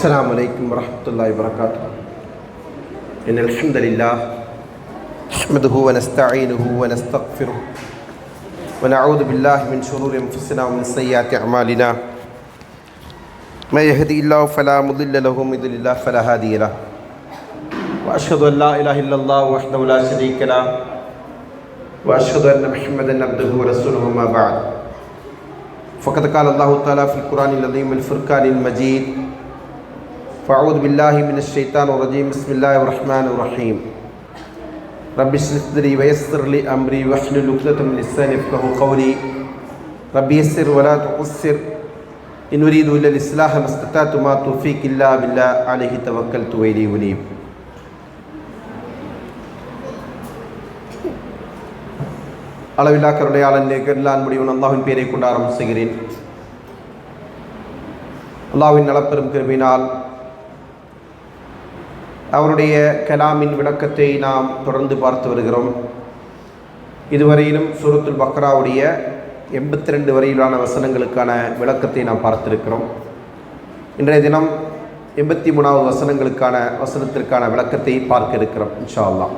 السلام عليكم ورحمة الله وبركاته. إن الحمد لله نحمده ونستعينه ونستغفره ونعوذ بالله من شرور أنفسنا ومن سيئات أعمالنا. من يهدي الله فلا مضل له ومن يضلل الله فلا هادي له. وأشهد أن لا إله إلا الله وحده لا شريك له وأشهد أن محمدا عبده ورسوله. ما بعد، فقد قال الله تعالى في القرآن العظيم الفرقان المجيد: فأعوذ بالله من الشيطان الرجيم. بسم الله الرحمن الرحيم. رب اشرح صدري ويسر لي أمري واحلل عقدة من لساني يفقهوا قولي. رب يسر ولا تعسر إن أريد إلا الإصلاح ما استطعت ما توفيقي إلا بالله عليه توكلت وإليه أنيب. அளவில்லா கருணையாளன் நிகழ்லான் முடியும் அல்லாஹ்வின் பெயரை கொண்டு ஆரம்பம் செய்கிறேன். அல்லாஹ்வின் நலப்பெரும் கிருபையினால் அவருடைய கலாமின் விளக்கத்தை நாம் தொடர்ந்து பார்த்து வருகிறோம். இதுவரையிலும் சூரத்துல் பக்ராவுடைய 82 வரையிலான வசனங்களுக்கான விளக்கத்தை நாம் பார்த்திருக்கிறோம். இன்றைய தினம் 83வது வசனத்திற்கான விளக்கத்தை பார்க்க இருக்கிறோம் இன்ஷா அல்லாஹ்.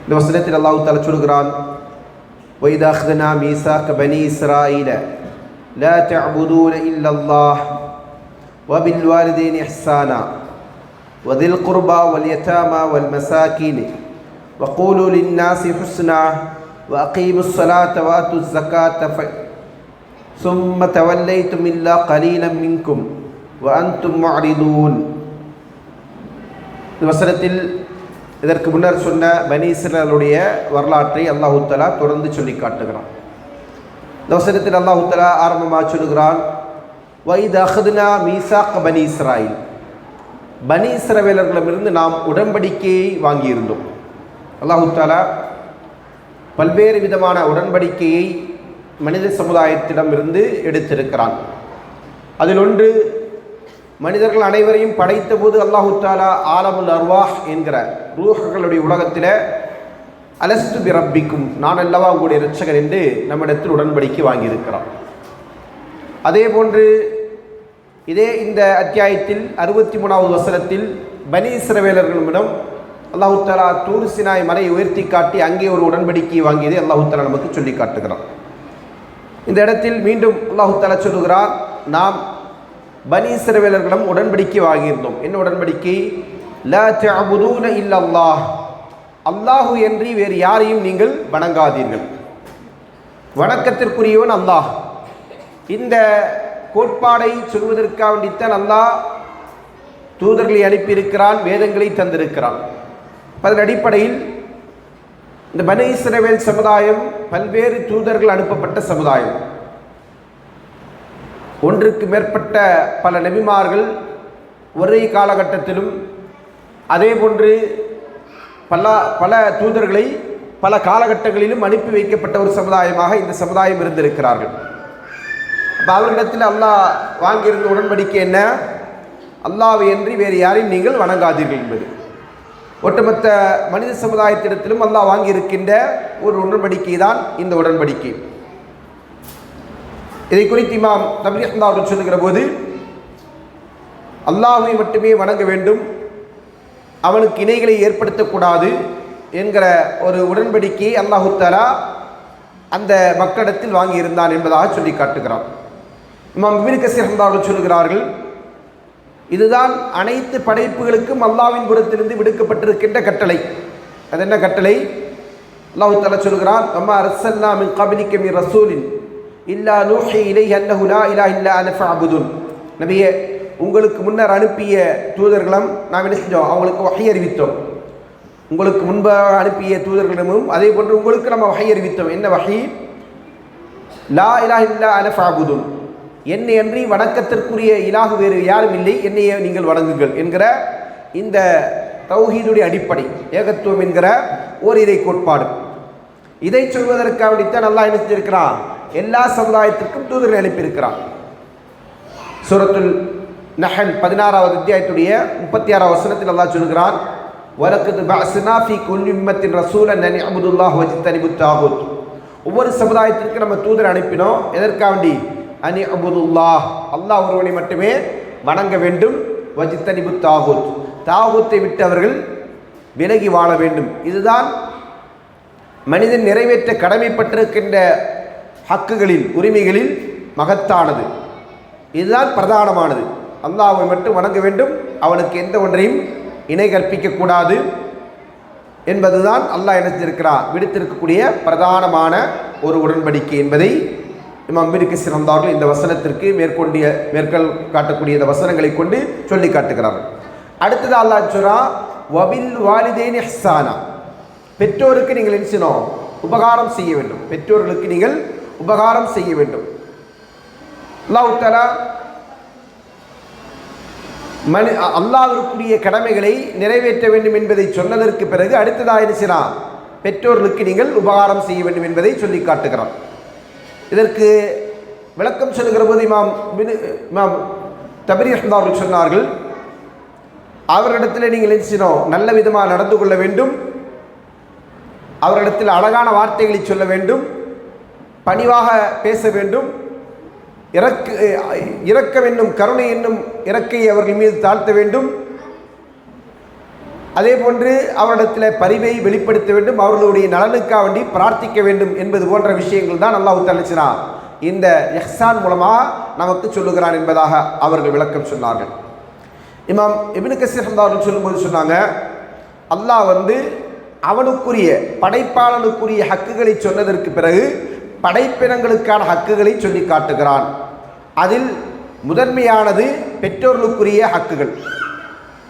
இந்த வசனத்தில் அல்லாஹ் தஆலா சொல்கிறான்: وَإِذَا أَخَذْنَا مِيثَاقَ بَنِي إِسْرَائِيلَ لَا تَعْبُدُونَ إِلَّا اللَّهَ وَبِالْوَالِدَيْنِ إِحْسَانًا وَذِي الْقُرْبَى وَالْيَتَامَى وَالْمَسَاكِينِ وَقُولُوا لِلنَّاسِ حُسْنًا وَأَقِيمُوا الصَّلَاةَ وَآتُوا الزَّكَاةَ ثُمَّ تَوَلَّيْتُمْ إِلَّا قَلِيلًا مِنْكُمْ وَأَنْتُمْ مُعْرِضُونَ. இந்த வசனத்தில் இதற்கு முன்னர் சொன்ன பனி இஸ்ரவேலுடைய வரலாற்றை அல்லாஹ் தஆலா தொடர்ந்து சொல்லி காட்டுகிறான். இந்த வசனத்தில் அல்லாஹ் தஆலா ஆரம்பமாக சொல்கிறான்: وَإِذَا أَخَذْنَا مِيثَاقَ بَنِي إِسْرَائِيلَ. பனி இஸ்ரவேலர்களிடமிருந்து நாம் உடன்படிக்கையை வாங்கியிருந்தோம். அல்லாஹ் தஆலா பல்வேறு விதமான உடன்படிக்கையை மனித சமுதாயத்திடமிருந்து எடுத்திருக்கிறான். அதில் ஒன்று, மனிதர்கள் அனைவரையும் படைத்த போது அல்லாஹு தஆலா ஆலமுல் அர்வாஹ் என்கிற ரூஹ்களுடைய உலகத்தில் அலஸ்து பி ரப்பிக்கும், நான் அல்லவா உங்களுடைய இரட்சகர் என்று நம்மிடத்தில் உடன்படிக்கை வாங்கியிருக்கிறான். அதே போன்று இந்த அத்தியாயத்தில் 63வது வசனத்தில் பனி இஸ்ரவேலர்களிடம் அல்லாஹு தஆலா தூர் சினாய் மலையை உயர்த்தி காட்டி அங்கே ஒரு உடன்படிக்கையை வாங்கியதை அல்லாஹு தஆலா நமக்கு சொல்லி காட்டுகிறான். இந்த இடத்தில் மீண்டும் அல்லாஹு தஆலா சொல்லுகிறார்: நாம் பனி இஸ்ரவேலர்களிடம் உடன்படிக்கை வாங்கியிருந்தோம். என்ன உடன்படிக்கை? லா தஅபுதூன இல்லல்லாஹ், அல்லாஹு என்று வேறு யாரையும் நீங்கள் வணங்காதீர்கள். வணக்கத்திற்குரியவன் அல்லாஹ். இந்த கோட்பாடை சொல்வதற்காக வேண்டித்தான் அல்லாஹ் தூதர்களை அனுப்பியிருக்கிறான், வேதங்களை தந்திருக்கிறான். அதன் அடிப்படையில் இந்த பனி இஸ்ரவேல் சமுதாயம் பல்வேறு தூதர்கள் அனுப்பப்பட்ட சமுதாயம். ஒன்றுக்கு மேற்பட்ட பல நபிமார்கள் ஒரே காலகட்டத்திலும், அதே போன்று பல தூதர்களை பல காலகட்டங்களிலும் அனுப்பி வைக்கப்பட்ட ஒரு சமுதாயமாக இந்த சமுதாயம் இருந்திருக்கிறார்கள். அப்போ அவர்களிடத்தில் அல்லாஹ் வாங்கியிருந்த உடன்படிக்கை என்ன? அல்லாஹ்வை அன்றி வேறு யாரையும் நீங்கள் வணங்காதீர்கள் என்பது. ஒட்டுமொத்த மனித சமுதாயத்திடத்திலும் அல்லாஹ் வாங்கியிருக்கின்ற ஒரு உடன்படிக்கை தான் இந்த உடன்படிக்கை. இதை குறித்து இமாம் தப்ரி ரஹ்மத்துல்லாஹி அவர்கள் சொல்லுகிற போது, அல்லாஹ்வை மட்டுமே வணங்க வேண்டும், அவனுக்கு இணைகளை ஏற்படுத்தக்கூடாது என்கிற ஒரு உடன்படிக்கையை அல்லாஹு தஆலா அந்த மக்களிடத்தில் வாங்கியிருந்தான் என்பதாக சொல்லி காட்டுகிறான். இமாம் இப்னு கஸீர் ரஹ்மத்துல்லாஹி அவர்கள் சொல்லுகிறார்கள், இதுதான் அனைத்து படைப்புகளுக்கும் அல்லாஹ்வின் புறத்திலிருந்து விடுக்கப்பட்டிருக்கின்ற கட்டளை. அது என்ன கட்டளை? அல்லாஹு தஆலா சொல்கிறான்: வமா அர்ஸல்னா மின் கப்லிக மின் ரசூலின் இல்லா நூஹி இலைஹி அன்னஹு லா இலாஹ இல்லா அன ஃபஅபுதுன். நபியே, உங்களுக்கு முன்னர் அனுப்பிய தூதர்களும் நாம் என்ன செஞ்சோம்? அவங்களுக்கு வஹி அறிவித்தோம். உங்களுக்கு முன்பாக அனுப்பிய தூதர்களிடமும் அதே போன்று உங்களுக்கு நம்ம வஹி அறிவித்தோம். என்ன வஹி? லா இலாஹ இல்லா அன ஃபஅபுதுன், என்னை அன்றி வணக்கத்திற்குரிய இலாஹு வேறு யாரும் இல்லை, என்னையே நீங்கள் வணங்குங்கள் என்கிற இந்த தௌஹீதுடைய அடிப்படை, ஏகத்துவம் என்கிற ஓரிரை கோட்பாடு. இதை சொல்வதற்காக வேண்டித்தான் அல்லாஹ் என்ன செஞ்சிருக்கிறான்? எல்லா சமுதாயத்திற்கும் தூதர்களை அனுப்பியிருக்கிறான். சூரத்துல் நஹல் 16வது அத்தியாயத்துடைய 36வது வசனத்தில் அல்லாஹ் சொல்கிறான்: வலக்கத் பஅஸ்னா ஃபீ குல்லி உம்மத்தின் ரசூலன் அன் இஅ்புதுல்லாஹ வஜ்தனிபுத் தாகுத். ஒவ்வொரு சமுதாயத்திற்கு நம்ம தூதர் அனுப்பினோம். எதற்காக வேண்டி? அனி அபுதுல்லாஹ், அல்லாஹ் ஒருவனை மட்டுமே வணங்க வேண்டும். வஜித்தனிபு தாகூத், தாகூத்தை விட்டு அவர்கள் விலகி வாழ வேண்டும். இதுதான் மனிதன் நிறைவேற்ற கடமைப்பட்டிருக்கின்ற ஹக்குகளில், உரிமைகளில் மகத்தானது. இதுதான் பிரதானமானது. அல்லாஹ்வை மட்டும் வணங்க வேண்டும், அவனுக்கு எந்த ஒன்றையும் இணை கற்பிக்கக்கூடாது என்பதுதான் அல்லாஹ் நினைத்திருக்கிறார், விடுத்திருக்கக்கூடிய பிரதானமான ஒரு உடன்படிக்கை என்பதை இமாம் இப்னு கஸீர் அவர்கள் இந்த வசனத்திற்கு மேற்கோள் காட்டக்கூடிய இந்த வசனங்களை கொண்டு சொல்லி காட்டுகிறார்கள். அடுத்தது அல்லாஹ் சொல்றா, வபில் வாலிதைனி இஹ்சானா, பெற்றோருக்கு நீங்கள் என்ன செய்யணும்? உபகாரம் செய்ய வேண்டும். பெற்றோர்களுக்கு நீங்கள் உபகாரம் செய்ய வேண்டும். அல்லாஹ் தஆலா அல்லாஹ்விற்குரிய கடமைகளை நிறைவேற்ற வேண்டும் என்பதை சொன்னதற்கு பிறகு அடுத்ததாக என்ன செய்யலாம்? பெற்றோர்களுக்கு நீங்கள் உபகாரம் செய்ய வேண்டும் என்பதை சொல்லி காட்டுகிறான். இதற்கு விளக்கம் சொல்லுகிற போது இமாம் தபரி அவர்கள் சொன்னார்கள், அவர்களிடத்தில் நீங்கள் என்ன செய்யணும்? நல்ல விதமாக நடந்து கொள்ள வேண்டும், அவர்களிடத்தில் அழகான வார்த்தைகளை சொல்ல வேண்டும், பணிவாக பேச வேண்டும், இரக்கம் என்னும் கருணை என்னும் இறக்கையை அவர்கள் மீது தாழ்த்த வேண்டும், அதே போன்று அவரிடத்தில் பரிவை வெளிப்படுத்த வேண்டும், அவர்களுடைய நலனுக்காக வேண்டி பிரார்த்திக்க வேண்டும் என்பது போன்ற விஷயங்கள் தான் அல்லாஹ் தஆலா இந்த இஹ்சான் மூலமாக நமக்கு சொல்லுகிறான் என்பதாக அவர்கள் விளக்கம் சொன்னார்கள். இமாம் இப்னு கஸீர் அவர்கள் சொல்லும்போது சொன்னாங்க, அல்லாஹ் அவனுக்குரிய படைப்பாளனுக்குரிய ஹக்குகளை சொன்னதற்கு பிறகு படைப்பினங்களுக்கான ஹக்குகளை சொல்லி காட்டுகிறான். அதில் முதன்மையானது பெற்றோர்களுக்குரிய ஹக்குகள்.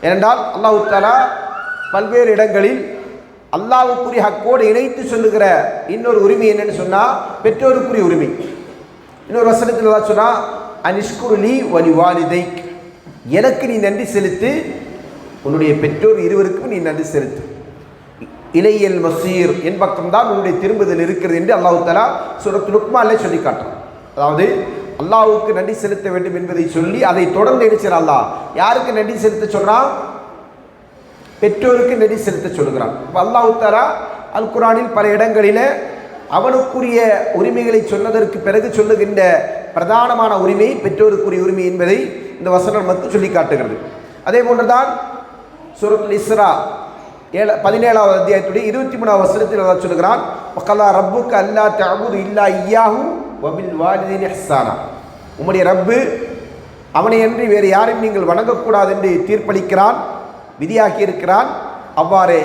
ஏனென்றால் அல்லாஹ் தஆலா பல்வேறு இடங்களில் அல்லாஹ்வுக்குரிய ஹக்கோடு இணைத்து சொல்லுகிற இன்னொரு உரிமை என்னன்னு சொன்னால் பெற்றோருக்குரிய உரிமை. இன்னொரு வசனத்தில் தான் சொன்னால், அனிஷ்குருலி வலி வாலிதைக், எனக்கு நீ நன்றி செலுத்து, உன்னுடைய பெற்றோர் இருவருக்கும் நீ நன்றி செலுத்து, இலையல் மசீர், என் பக்கம்தான் உன்னுடைய திரும்புதல் இருக்கிறது என்று அல்லாஹ் தஆலா சூரத்துல் லுக்மானிலே சொல்லி காட்டுறான். அதாவது அல்லாஹ்வுக்கு நன்றி செலுத்த வேண்டும் என்பதை சொல்லி அதை தொடர்ந்து எடுக்கிறான். அல்லாஹ் யாருக்கு நன்றி செலுத்த சொல்றான்? பெற்றோருக்கு நன்றி செலுத்த சொல்லுகிறான். இப்போ அல்லாஹ் தஆலா அல் குர்ஆனில் பல இடங்களில் அவனுக்குரிய உரிமைகளை சொன்னதற்கு பிறகு சொல்லுகின்ற பிரதானமான உரிமை பெற்றோருக்குரிய உரிமை என்பதை இந்த வசனம் நமக்கு சொல்லி காட்டுகிறது. அதே போன்றுதான் சூரத்துல் இஸ்ரா 17வது அத்தியாயத்துடைய 23வது வசனத்தில் அல்லாஹ் சொல்கிறான், வகலா ரப்புக அல்லா தஅபுது இல்லா இய்யாஹு வபில் வாலிதைனி இஹ்சானா, உம்முடைய ரப்பு அவனை அன்றி வேறு யாரையும் நீங்கள் வணங்கக்கூடாது என்று தீர்ப்பளிக்கிறான், விதியாக்கி இருக்கிறான். அவ்வாறே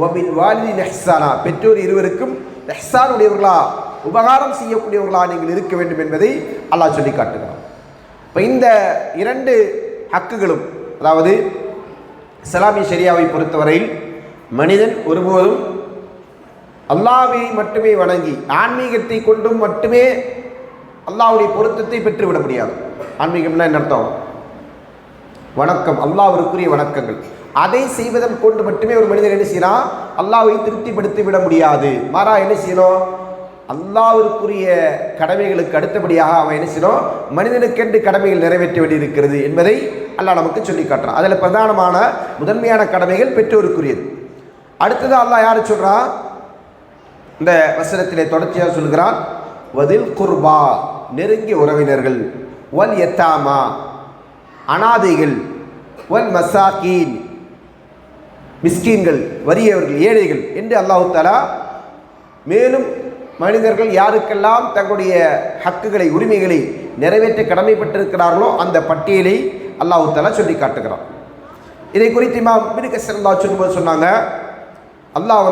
வபில் வாலிதைனி இஹ்சானா, பெற்றோர் இருவருக்கும் இஹ்சான் உடையவர்களா, உபகாரம் செய்யக்கூடியவர்களா நீங்கள் இருக்க வேண்டும் என்பதை அல்லாஹ் சொல்லி காட்டுகிறான். இப்போ இந்த இரண்டு ஹக்குகளும், அதாவது இஸ்லாமிய ஷரியாவை பொறுத்தவரையில் மனிதன் ஒருபோதும் அல்லாஹ்வை மட்டுமே வணங்கி ஆன்மீகத்தை கொண்டும் மட்டுமே அல்லாஹ்வுடைய பொருத்தத்தை பெற்றுவிட முடியாது. ஆன்மீகம்னா என்ன அர்த்தம்? வணக்கம், அல்லாஹ்விற்குரிய வணக்கங்கள், அதை செய்வதன் கொண்டு மட்டுமே ஒரு மனிதன் என்ன செய்யலாம்? அல்லாஹ்வை திருப்திப்படுத்தி விட முடியாது. மாறா என்ன செய்யணும்? அல்லாஹ்விற்குரிய கடமைகளுக்கு அடுத்தபடியாக அவன் என்ன செய்யணும்? மனிதனுக்கென்று கடமைகள் நிறைவேற்ற வேண்டியிருக்கிறது என்பதை அல்லாஹ் நமக்கு சொல்லி காட்டுறான். அதில் பிரதானமான முதன்மையான கடமைகள் பெற்றோருக்குரியது. அடுத்தது அல்லாஹ் யாரு சொல்றான்? இந்த வசனத்திலே தொடர்ச்சியாக சொல்கிறான், வதில் குர்பா, நெருங்கிய உறவினர்கள், வல் யத்தாமா, அனாதைகள், வல் மசாக்கீன், மிஸ்கீன்கள், வறியவர்கள், ஏழைகள் என்று அல்லாஹ் தஆலா மேலும் மனிதர்கள் யாருக்கெல்லாம் தங்களுடைய ஹக்குகளை, உரிமைகளை நிறைவேற்ற கடமைப்பட்டிருக்கிறார்களோ அந்த பட்டியலை அல்லாஹ் தஆலா சொல்லி காட்டுகிறான். இதை குறித்து இமாம் இப்னு கஸீர் சொல்லும்போது சொன்னாங்க, அல்லாஹ்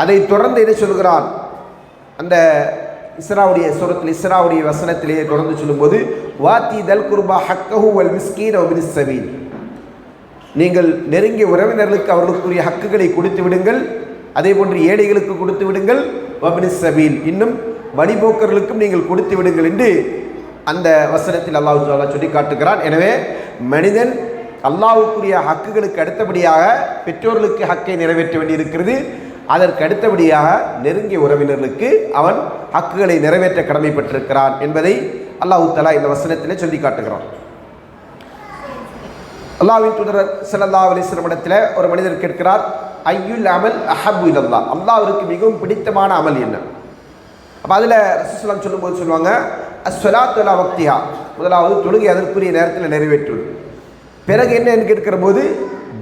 அதை தொடர்ந்து என்ன சொல்கிறான்? அந்த இஸ்ராவுடைய சூரத்துல் இஸ்ராவுடைய வசனத்திலே தொடர்ந்து சொல்லும்போது, வாத்தி தல் குர்பா ஹக்கஹு வல் மிஸ்கீன் வபினிஸ் சபீல், நீங்கள் நெருங்கிய உறவினர்களுக்கு அவர்களுக்குரிய ஹக்குகளை கொடுத்து விடுங்கள், அதே போன்று ஏழைகளுக்கு கொடுத்து விடுங்கள், வபினிஸ் சபீல், இன்னும் வழிபோக்கர்களுக்கும் நீங்கள் கொடுத்து விடுங்கள் என்று அந்த வசனத்தில் அல்லாஹ் தஆலா சொல்லி காட்டுகிறான். எனவே மனிதன் அல்லாஹ்வுக்குரிய ஹக்குகளுக்கு அடுத்தபடியாக பெற்றோர்களுக்கு ஹக்கை நிறைவேற்ற வேண்டியிருக்கிறது. அதற்கு அடுத்தபடியாக நெருங்கிய உறவினர்களுக்கு அவன் ஹக்குகளை நிறைவேற்ற கடமைப்பட்டிருக்கிறான் என்பதை அல்லாஹ் தஆலா இந்த வசனத்திலே சொல்லி காட்டுகிறான். அல்லாஹ்வின் தூதர் ஸல்லல்லாஹு அலைஹி வஸல்லம் இடத்துல ஒரு மனிதர் கேட்கிறார், ஐயுல் அமல் அஹப்பு இலல்லாஹ், அல்லாஹ்விற்கு மிகவும் பிடித்தமான அமல் என்ன? அப்போ அதில் ரசூலுல்லாஹ் சொல்லும்போது சொல்லுவாங்க, அஸ்ஸலாத்து அலா வக்திஹா, முதலாவது தொழுகை அதற்குரிய நேரத்தில் நிறைவேற்றுவது. பிறகு என்ன என்று கேட்கிற போது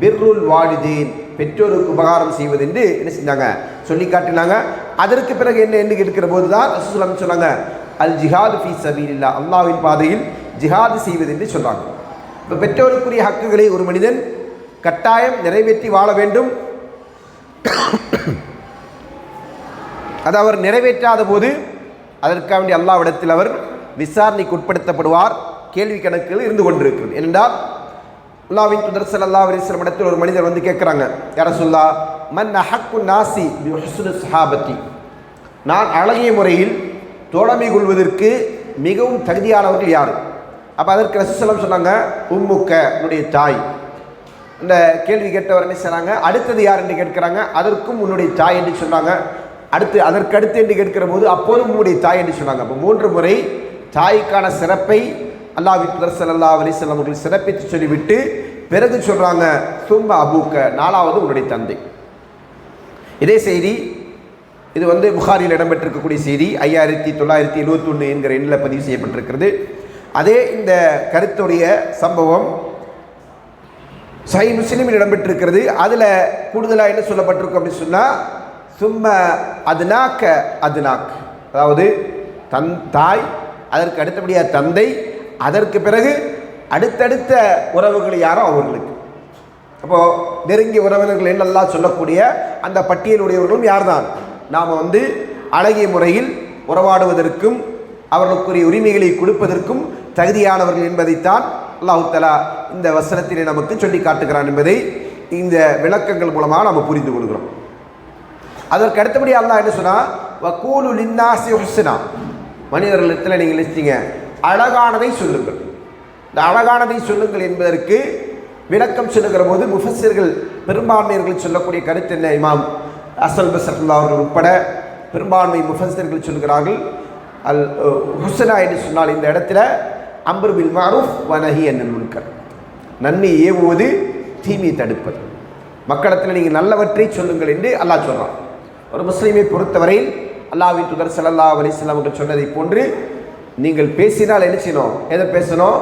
பிர்ருல் வாலிதீன், பெற்றோருக்கு உபகாரம் செய்வது என்று என்ன செஞ்சாங்க சொல்லி காட்டினாங்க. அதற்கு பிறகு என்ன என்று கேட்கிற போது தான் ரசூலுல்லாஹ் சொன்னாங்க அல் ஜிஹாது ஃபீ சபீலில்லாஹ், அல்லாஹ்வின் பாதையில் ஜிஹாது செய்வது என்று சொல்றாங்க. இப்போ பெற்றோருக்குரிய ஹக்குகளை ஒரு மனிதன் கட்டாயம் நிறைவேற்றி வாழ வேண்டும். அது அவர் நிறைவேற்றாத போது அதற்காக வேண்டிய அல்லாஹ்விடத்தில் அவர் விசாரணைக்கு உட்படுத்தப்படுவார். கேள்வி கணக்குகள் இருந்து கொண்டிருக்கிறது. ஏனென்றால் அல்லாஹ்வின் தூதர் ஸல்லல்லாஹு அலைஹி வஸல்லம் இடத்தில் ஒரு மனிதர் வந்து கேட்குறாங்க, யா ரசூலல்லாஹ் மன் அஹக்கு நாசி பி ஹுஸ்னி ஸஹாபத்தி, நான் அழகிய முறையில் தோழமை கொள்வதற்கு மிகவும் தகுதியானவர்கள் யார்? அப்போ அதற்கு ரசூலுல்லாஹ் சொன்னாங்க உம்முக்க, உன்னுடைய தாய். இந்த கேள்வி கேட்டவர் என்ன சொன்னாங்க, அடுத்தது யார் என்று கேட்கிறாங்க, அதற்கும் உன்னுடைய தாய் என்று சொன்னாங்க. அதற்கு என்று கேட்கிற போது அப்போதும் உன்னுடைய தாய் என்று சொன்னாங்க. அப்போ 3 முறை தாய்க்கான சிறப்பை அல்லாஹ்வின் தூதர் ஸல்லல்லாஹு அலைஹி வஸல்லம் அவர்கள் சிறப்பித்து சொல்லிவிட்டு பிறகு சொல்றாங்க சும்மா அபூக்க, 4வது உன்னுடைய தந்தை. இதே செய்தி இது புகாரியில் இடம்பெற்றிருக்கக்கூடிய செய்தி 5971 என்கிற எண்ணில் பதிவு செய்யப்பட்டிருக்கிறது. அதே இந்த கருத்துடைய சம்பவம் சஹீஹ் முஸ்லிமில் இடம்பெற்றிருக்கிறது. அதில் கூடுதலாக என்ன சொல்லப்பட்டிருக்கும் அப்படின்னு சொன்னால் சும்ம அதுனாக்க அதுனாக், அதாவது தாய், அதற்கு அடுத்தபடியாக தந்தை, அதற்கு பிறகு அடுத்தடுத்த உறவுகள் யாரோ அவர்களுக்கு. அப்போது நெருங்கிய உறவினர்கள் என்னெல்லாம் சொல்லக்கூடிய அந்த பட்டியலுடையவர்களும் யார் தான்? நாம் அழகிய முறையில் உறவாடுவதற்கும் அவர்களுக்குரிய உரிமைகளை கொடுப்பதற்கும் தகுதியானவர்கள் என்பதைத்தான் அல்லாஹ் தஆலா இந்த வசனத்திலே நமக்கு சொல்லி காட்டுகிறான் என்பதை இந்த விளக்கங்கள் மூலமாக நாம் புரிந்து கொள்கிறோம். அதற்கு அடுத்தபடி அல்லாஹ் என்ன சொன்னால் வக்கூலு லின்னாஸி ஹுஸ்னா, மனிதர்களிடத்தில் நீங்கள் நினைச்சிங்க அழகானதை சொல்லுங்கள். இந்த அழகானதை சொல்லுங்கள் என்பதற்கு விளக்கம் சொல்லுகிற போது முஃபஸ்ஸிர்கள் பெரும்பான்மையர்கள் சொல்லக்கூடிய கருத்து என்ன? இமாம் அஸ்ஸல் பஸ்ரி அவர்கள் உட்பட பெரும்பான்மை முஃபஸ்ஸிர்கள் சொல்கிறார்கள் அல் ஹுஸ்னா என்று சொன்னால் இந்த இடத்துல அம்ரு பில் மஅரூஃப் வ நஹி அனில் முன்கர், நன்மை ஏவுவது தீமையை தடுப்பது. மக்களிடத்தில் நீங்கள் நல்லவற்றை சொல்லுங்கள் என்று அல்லாஹ் சொல்கிறான். ஒரு முஸ்லீமை பொறுத்தவரையில் அல்லாஹ்வின் தூதர் ஸல்லல்லாஹு அலைஹி வஸல்லம் அவர்கள் சொன்னதை போன்று நீங்கள் பேசினால் என்ன செய்யணும்? எதை பேசணும்?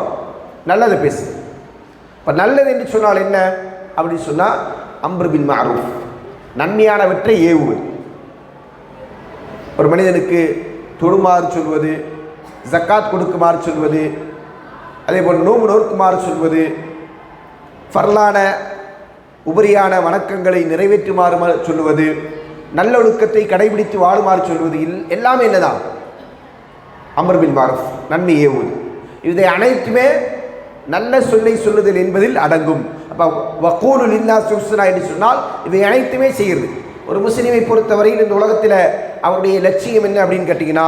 நல்லதை பேசு. இப்போ நல்லது என்று சொன்னால் என்ன அப்படின்னு சொன்னால் அம்ரு பில் மஅரூஃப், நன்மையானவற்றை ஏவுவது. ஒரு மனிதனுக்கு தொழுமாறு சொல்வது, ஜக்காத் கொடுக்குமாறு சொல்வது, அதே போல் நோன்பு நோக்குமாறு சொல்வது, ஃபர்லான உபரியான வணக்கங்களை நிறைவேற்றுமாறு சொல்லுவது, நல்லொழுக்கத்தை கடைபிடித்து வாழுமாறு சொல்வது, எல்லாமே என்னதான்? அம்ர் பில் மஅரூஃப், நன்மை ஏவுவது. இதை அனைத்துமே நல்ல சொல்லை சொல்லுதல் என்பதில் அடங்கும். அப்போ வக்கூலு லின்னாஸி ஹுஸ்னா என்று சொன்னால் இவை அனைத்துமே செய்கிறது. ஒரு முஸ்லீமை பொறுத்தவரையில் இந்த உலகத்தில் அவருடைய லட்சியம் என்ன அப்படின்னு கேட்டிங்கன்னா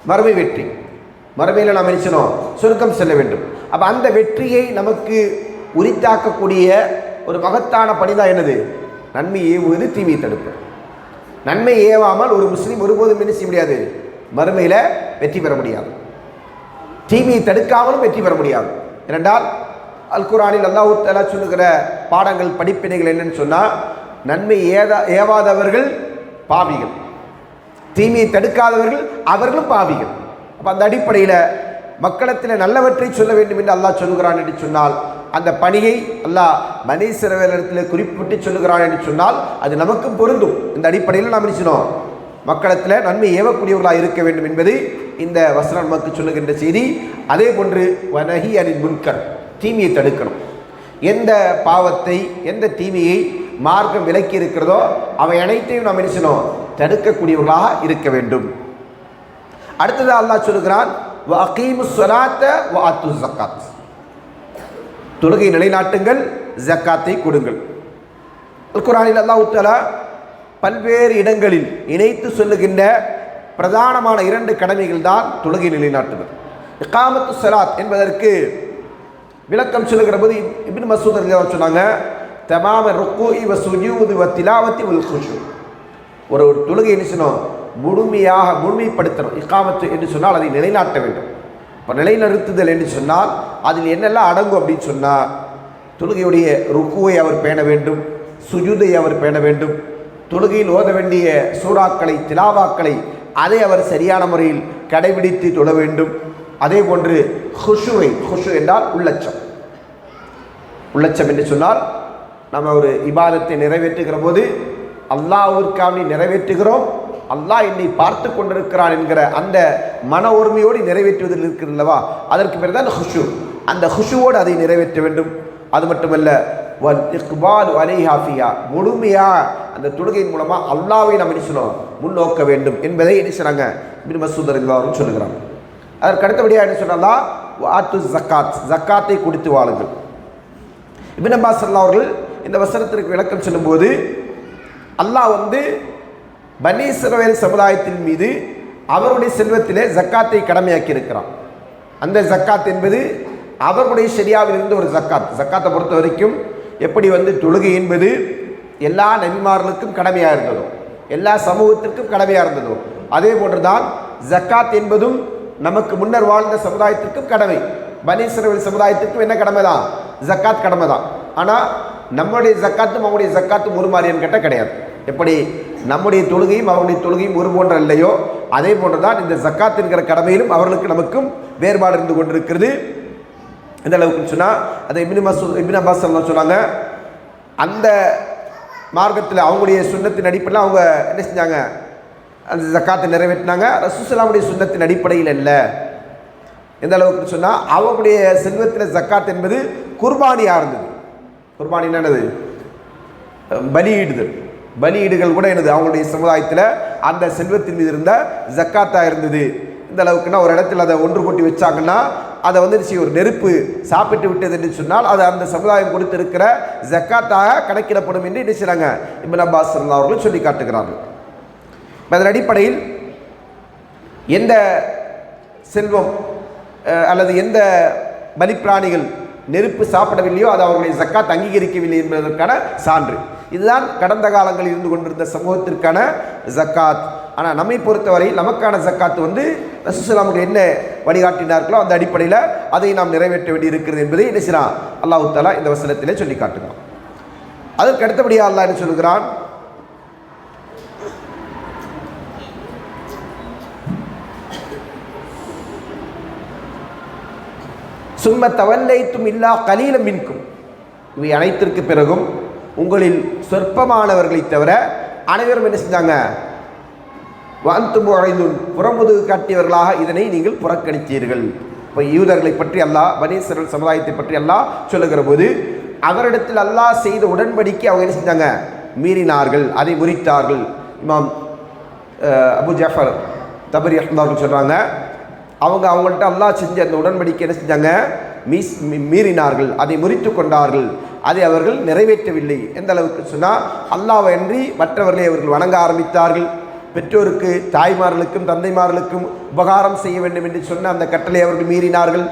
மறுமை வெற்றி. மறுமையில் நாம் நினைச்சணும் சொர்க்கம் செல்ல வேண்டும். அப்போ அந்த வெற்றியை நமக்கு உரித்தாக்கக்கூடிய ஒரு மகத்தான பணிதான் என்னது? நன்மை ஏவுவது, தீமையை தடுப்பது. நன்மை ஏவாமல் ஒரு முஸ்லீம் ஒருபோதும் என்ன செய்ய முடியாது? மறுமையில் வெற்றி பெற முடியாது. தீமையை தடுக்காமலும் வெற்றி பெற முடியாது. ஏனென்றால் அல் குர்ஆனில் அல்லாஹ் தஆலா சொல்லுகிற பாடங்கள் படிப்பினைகள் என்னன்னு சொன்னால் நன்மை ஏவாதவர்கள் பாவிகள், தீமையை தடுக்காதவர்கள் அவர்களும் பாவிகள். அப்போ அந்த அடிப்படையில் மக்களிடத்தில் நல்லவற்றை சொல்ல வேண்டும் என்று அல்லாஹ் சொல்லுகிறான் என்று சொன்னால் அந்த பணியை அல்லாஹ் பனீ இஸ்ரவேலிடத்தில் குறிப்பிட்டு சொல்லுகிறான் என்று சொன்னால் அது நமக்கும் பொருந்தும். இந்த அடிப்படையில் நாம் நினைச்சோம் மக்களிடத்தில் நன்மை ஏவக்கூடியவர்களாக இருக்க வேண்டும் என்பது இந்த வசனம் நமக்கு சொல்லுகின்ற செய்தி. அதே போன்று வனஹி அனில் முன்கர், தீமையை தடுக்கணும். எந்த பாவத்தை எந்த தீமையை மார்க்கம் விலக்கி இருக்கிறதோ அவை அனைத்தையும் நாம் நினைச்சோம் தடுக்கக்கூடியவர்களாக இருக்க வேண்டும். அடுத்தது அல்லாஹ் சொல்லுகிறான் வஅகீமுஸ் ஸலாத்த வஆத்துஸ் ஸகாத், தொழுகை நிலைநாட்டுங்கள், ஜக்காத்தை கொடுங்கள். அல் குர்ஆனில் அல்லாஹ் தஆலா பல்வேறு இடங்களில் இணைத்து சொல்லுகின்ற பிரதானமான 2 கடமைகள் தான் தொழுகை நிலைநாட்டுதல். இகாமத்து ஸலாத் என்பதற்கு விளக்கம் சொல்லுகிற போது இப்னு மஸ்ஊத் ரலியல்லாஹு சொன்னாங்க தமாம ருக்கூஇ வ சுஜூது வ திலாவத்தி வல் குஷூ, ஒரு தொழுகை என்ன முழுமைப்படுத்தணும். இகாமத்து என்று சொன்னால் அதை நிலைநாட்ட வேண்டும். இப்போ நிலைநிறுத்துதல் என்று சொன்னால் அதில் என்னெல்லாம் அடங்கும் அப்படின்னு சொன்னால் தொழுகையுடைய ருக்குவை அவர் பேண வேண்டும், சுஜூதை அவர் பேண வேண்டும், தொழுகையில் ஓத வேண்டிய சூறாக்களை திலாவாக்களை அதை அவர் சரியான முறையில் கடைபிடித்து தொழ வேண்டும், அதே போன்று ஹுஷு என்றால் உள்ளச்சம். உள்ளச்சம் என்று சொன்னால் நம்ம ஒரு இபாதத்தை நிறைவேற்றுகிற போது அல்லாஹ்விற்காக நிறைவேற்றுகிறோம், அல்லாஹ் என்னை பார்த்து கொண்டிருக்கிறான் என்கிற அந்த மன ஒருமையோடு நிறைவேற்றுவதில் இருக்கிறல்லவா, அதற்கு பேர் தான் ஹுஷு. அந்த ஹுஷுவோடு அதை நிறைவேற்ற வேண்டும். அது மட்டுமல்ல, முழுமையா அந்த தொழுகையின் மூலமா அல்லாஹ்வை நாம் என்ன சொல்லணும், முன்னோக்க வேண்டும் என்பதை என்ன சொன்னாங்க இப்னு மஸ்ஊத் ரலியல்லாஹு சொல்லுகிறாங்க. அதற்கு அடுத்தபடியாக என்ன சொன்னா ஜக்காத்தை கொடுத்து வாழுங்கள். இப்னு அப்பாஸ் அவர்கள் இந்த வசனத்திற்கு விளக்கம் சொல்லும்போது, அல்லாஹ் பனி இஸ்ரவேல் சமுதாயத்தின் மீது அவருடைய செல்வத்திலே ஜக்காத்தை கடமையாக்கி இருக்கிறான். அந்த ஜக்காத் என்பது அவர்களுடைய ஷரியாவில் இருந்து ஒரு ஜக்காத்தை பொறுத்த வரைக்கும் எப்படி தொழுகை என்பது எல்லா நபிமார்களுக்கும் கடமையாக இருந்ததோ, எல்லா சமூகத்திற்கும் கடமையாக இருந்ததோ, அதே போன்றுதான் ஜக்காத் என்பதும் நமக்கு முன்னர் வாழ்ந்த சமுதாயத்திற்கும் கடமை. பனி இஸ்ரவேல் சமுதாயத்திற்கும் என்ன கடமை தான், ஜக்காத் கடமை தான். ஆனால் நம்முடைய ஜக்காத்தும் அவங்களுடைய ஜக்காத்தும் ஒரு மாதிரின்னு கேட்டால் கிடையாது. எப்படி நம்முடைய தொழுகையும் அவருடைய தொழுகையும் ஒரு போன்ற இல்லையோ, அதே போன்றுதான் இந்த ஜக்காத் என்கிற கடமையிலும் அவர்களுக்கு நமக்கும் வேறுபாடு இருந்து கொண்டிருக்கிறது. எந்த அளவுக்கு சொன்னால், அதை இப்னு அப்பாஸ் சொன்னாங்க, அந்த மார்க்கத்தில் அவங்களுடைய சுன்னத்தின் அடிப்படையில் அவங்க என்ன செஞ்சாங்க, அந்த ஜக்காத்தை நிறைவேற்றினாங்க. ரசூலுல்லாஹி ஸல்லல்லாஹு சுன்னத்தின் அடிப்படையில் இல்லை. எந்த அளவுக்கு சொன்னால், அவங்களுடைய செல்வத்தில் ஜக்காத் என்பது குர்பானியாக இருந்தது. குர்பானி என்னது, பலியீடுகள் கூட என்னது அவங்களுடைய சமுதாயத்தில் அந்த செல்வத்தின் மீது இருந்த ஜக்காத்தாக இருந்தது. இந்த அளவுக்குன்னா ஒரு இடத்துல அதை ஒன்று கூட்டி வச்சாங்கன்னா அதை ஒரு நெருப்பு சாப்பிட்டு விட்டது என்று சொன்னால் அது அந்த சமுதாயம் கொடுத்திருக்கிற ஜக்காத்தாக கணக்கிடப்படும் என்று என்ன செய்றாங்க இப்னு அப்பாஸ் அவர்கள் சொல்லி காட்டுகிறார்கள். அதன் அடிப்படையில் எந்த செல்வம் அல்லது எந்த பலிப்பிராணிகள் நெருப்பு சாப்பிடவில்லையோ அது அவர்களுடைய ஜக்காத் அங்கீகரிக்கவில்லை என்பதற்கான சான்று. இதுதான் கடந்த காலங்களில் இருந்து கொண்டிருந்த சமூகத்திற்கான ஜக்காத். ஆனால் நம்மை பொறுத்தவரை நமக்கான ஜக்காத் ரசூலுல்லாஹி என்ன வழிகாட்டினார்களோ அந்த அடிப்படையில் அதை நாம் நிறைவேற்ற வேண்டி இருக்கிறது என்பதை என்ன செய்யலாம் அல்லாஹ் தஆலா இந்த வசனத்திலே சொல்லி காட்டுகிறான். அதற்கு அடுத்தபடியாக அல்லாஹ் என்ன சொல்கிறான், சும்ம தவல்லைத்தும் இல்லா கலீலம் மின்கும், இவை அனைத்திற்கு பிறகும் உங்களில் சொற்பமானவர்களை தவிர அனைவரும் என்ன செஞ்சாங்க, புறமுதுகு காட்டியவர்களாக இதனை நீங்கள் புறக்கணித்தீர்கள். இப்போ யூதர்களை பற்றி அல்லாஹ், பனி இஸ்ரவேல் சமுதாயத்தை பற்றி அல்லாஹ் சொல்லுகிற போது அவரிடத்தில் அல்லாஹ் செய்த உடன்படிக்கை அவங்க என்ன செஞ்சாங்க, மீறினார்கள், அதை முறித்தார்கள். இமாம் அபு ஜாஃபர் தபரி அவர்கள் சொல்கிறாங்க, அவங்கள்ட்ட அல்லாஹ் செஞ்ச அந்த உடன்படிக்கை என்ன செஞ்சாங்க, மீறினார்கள், அதை முறித்து கொண்டார்கள், அதை அவர்கள் நிறைவேற்றவில்லை. எந்த அளவுக்கு சொன்னால், அல்லாஹ்வை அன்றி மற்றவர்களை அவர்கள் வணங்க ஆரம்பித்தார்கள். பெற்றோருக்கு, தாய்மார்களுக்கும் தந்தைமார்களுக்கும் உபகாரம் செய்ய வேண்டும் என்று சொன்ன அந்த கட்டளை அவர்கள் மீறினார்கள்.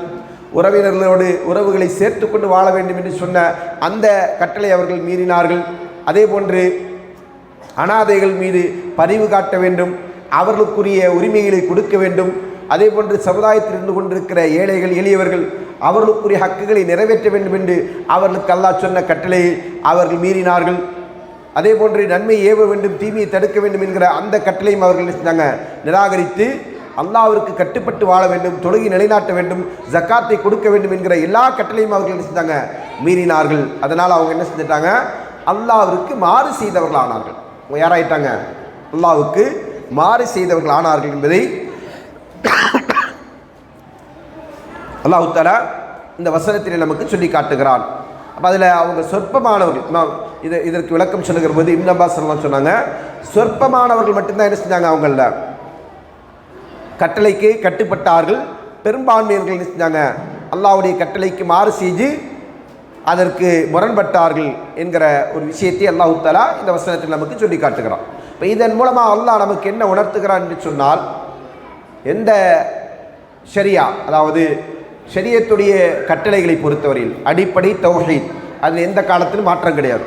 உறவினர்களோடு உறவுகளை சேர்த்து கொண்டு வாழ வேண்டும் என்று சொன்ன அந்த கட்டளை அவர்கள் மீறினார்கள். அதே போன்று அனாதைகள் மீது பரிவு காட்ட வேண்டும், அவர்களுக்குரிய உரிமைகளை கொடுக்க வேண்டும். அதே போன்று சமுதாயத்தில் இருந்து கொண்டிருக்கிற ஏழைகள் எளியவர்கள் அவர்களுக்குரிய ஹக்குகளை நிறைவேற்ற வேண்டும் என்று அவர்களுக்கு அல்லாஹ் சொன்ன கட்டளையை அவர்கள் மீறினார்கள். அதே போன்று நன்மை ஏவ வேண்டும், தீமையை தடுக்க வேண்டும் என்கிற அந்த கட்டளையும் அவர்கள் செஞ்சாங்க, நிராகரித்து அல்லாஹ்விற்கு கட்டுப்பட்டு வாழ வேண்டும், தொழுகை நிலைநாட்ட வேண்டும், ஜக்காத்தை கொடுக்க வேண்டும் என்கிற எல்லா கட்டளையும் அவர்கள் என்ன செஞ்சாங்க, மீறினார்கள். அதனால் அவங்க என்ன செஞ்சிட்டாங்க, அல்லாஹ்விற்கு மாறு செய்தவர்கள் ஆனார்கள். அவங்க யாராயிட்டாங்க, அல்லாஹ்வுக்கு மாறு செய்தவர்கள் ஆனார்கள் என்பதை அல்லாஹ் தஆலா இந்த வசனத்தில் நமக்கு சொல்லி காட்டுகிறான். அப்போ அதில் அவங்க சொற்பமானவர்கள், நான் இதற்கு விளக்கம் சொல்லுகிற போது இப்னு அப்பாஸ் சொன்னாங்க, சொற்பமானவர்கள் மட்டும்தான் என்ன செஞ்சாங்க, அவங்கள கட்டளைக்கு கட்டுப்பட்டார்கள். பெரும்பான்மையர்கள் என்ன செஞ்சாங்க, அல்லாஹ்வுடைய கட்டளைக்கு மாறு செய்து அதற்கு முரண்பட்டார்கள் என்கிற ஒரு விஷயத்தை அல்லாஹ் தஆலா இந்த வசனத்தில் நமக்கு சொல்லி காட்டுகிறான். இப்போ இதன் மூலமாக அல்லாஹ் நமக்கு என்ன உணர்த்துகிறான் என்று சொன்னால், எந்த ஷரியா, அதாவது ஷரியத்துடைய கட்டளைகளை பொறுத்தவரையில் அடிப்படை தௌஹீத், அதில் எந்த காலத்திலும் மாற்றம் கிடையாது.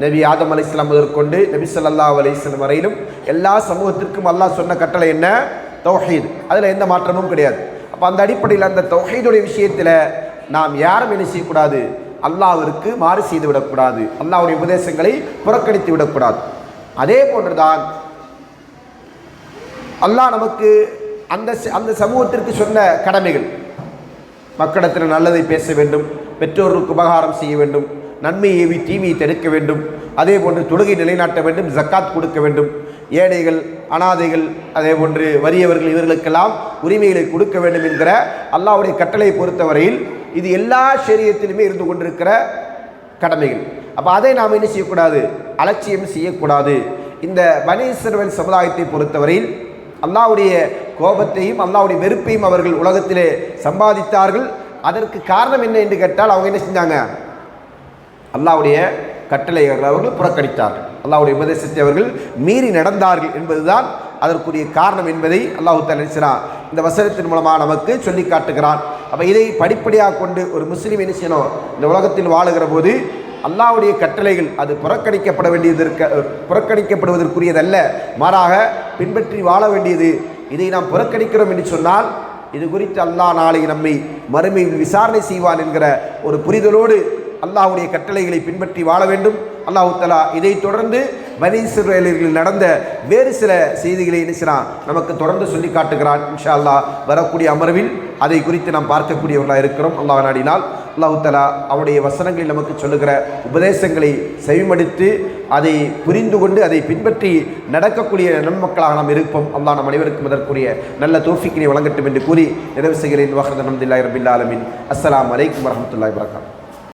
நபி ஆதம் அலைஹிஸ்ஸலாம் முதற்கொண்டு நபி ஸல்லல்லாஹு அலைஹி வஸல்லம் வரையிலும் எல்லா சமூகத்திற்கும் அல்லாஹ் சொன்ன கட்டளை என்ன, தௌஹீத். அதில் எந்த மாற்றமும் கிடையாது. அப்போ அந்த அடிப்படையில் அந்த தௌஹீதுடைய விஷயத்தில் நாம் யாரும் என்ன செய்யக்கூடாது, அல்லாஹ்விற்கு மாறு செய்து விடக்கூடாது, அல்லாஹ்வுடைய உபதேசங்களை புறக்கணித்து விடக்கூடாது. அதே போன்றுதான் அல்லாஹ் நமக்கு அந்த அந்த சமூகத்திற்கு சொன்ன கடமைகள், மக்களிடத்தில் நல்லதை பேச வேண்டும், பெற்றோருக்கு உபகாரம் செய்ய வேண்டும், நன்மை ஏவி தீமையை தடுக்க வேண்டும், அதே போன்று தொழுகை நிலைநாட்ட வேண்டும், ஜக்காத் கொடுக்க வேண்டும், ஏழைகள் அனாதைகள் அதே போன்று வறியவர்கள் இவர்களுக்கெல்லாம் உரிமைகளை கொடுக்க வேண்டும் என்கிற அல்லாஹ்வுடைய கட்டளையை பொறுத்தவரையில் இது எல்லா ஷரியத்திலுமே இருந்து கொண்டிருக்கிற கடமைகள். அப்போ அதை நாம் என்ன செய்யக்கூடாது, அலட்சியம் செய்யக்கூடாது. இந்த பனி இஸ்ரவேல் சமுதாயத்தை பொறுத்தவரையில் அல்லாஹ்வுடைய கோபத்தையும் அல்லாஹ்வுடைய வெறுப்பையும் அவர்கள் உலகத்திலே சம்பாதித்தார்கள். அதற்கு காரணம் என்ன என்று கேட்டால் அவங்க என்ன செஞ்சாங்க, அல்லாஹ்வுடைய கட்டளைகளை அவர்கள் புறக்கணித்தார்கள், அல்லாஹ்வுடைய உபதேசத்தை அவர்கள் மீறி நடந்தார்கள் என்பதுதான் அதற்குரிய காரணம் என்பதை அல்லாஹ் தஆலா இந்த வசனத்தின் மூலமாக நமக்கு சொல்லி காட்டுகிறான். அப்போ இதை படிப்படியாக கொண்டு ஒரு முஸ்லீம் என்ன செய்யணும், இந்த உலகத்தில் வாழுகிற போது அல்லாஹ்வுடைய கட்டளைகள் அது புறக்கணிக்கப்படுவதற்குரியதல்ல, மாறாக பின்பற்றி வாழ வேண்டியது. இதை நாம் புறக்கணிக்கிறோம் என்று சொன்னால் இது குறித்து அல்லாஹ் நாளை நம்மை மறுமையில் விசாரணை செய்வான் என்கிற ஒரு புரிதலோடு அல்லாஹ்வுடைய கட்டளைகளை பின்பற்றி வாழ வேண்டும். அல்லாஹ் தஆலா இதை தொடர்ந்து பனி இஸ்ரவேலர்கள் நடந்த வேறு சில செய்திகளை நமக்கு தொடர்ந்து சொல்லி காட்டுகிறான். இன்ஷா அல்லாஹ் வரக்கூடிய அமர்வில் அதை குறித்து நாம் பார்க்கக்கூடியவர்களாக இருக்கிறோம். அல்லாஹ் நாடினால் அல்லாஹ் தஆலா அவருடைய வசனங்களில் நமக்கு சொல்லுகிற உபதேசங்களை செவிமடுத்து அதை புரிந்து கொண்டு அதை பின்பற்றி நடக்கக்கூடிய நன்மக்களாக நாம் இருப்போம். அல்லாஹ் நம் அனைவருக்கும் அதற்குரிய நல்ல தௌஃபீக்கினை வழங்கட்டும் என்று கூறி நிறைவு செய்கிறேன். வஹ்ரத் அல்ஹம்துலில்லாஹி ரப்பில் ஆலமீன். அஸ்ஸலாமு அலைக்கும் வரஹ்மத்துல்லாஹி வபரகாத்துஹு.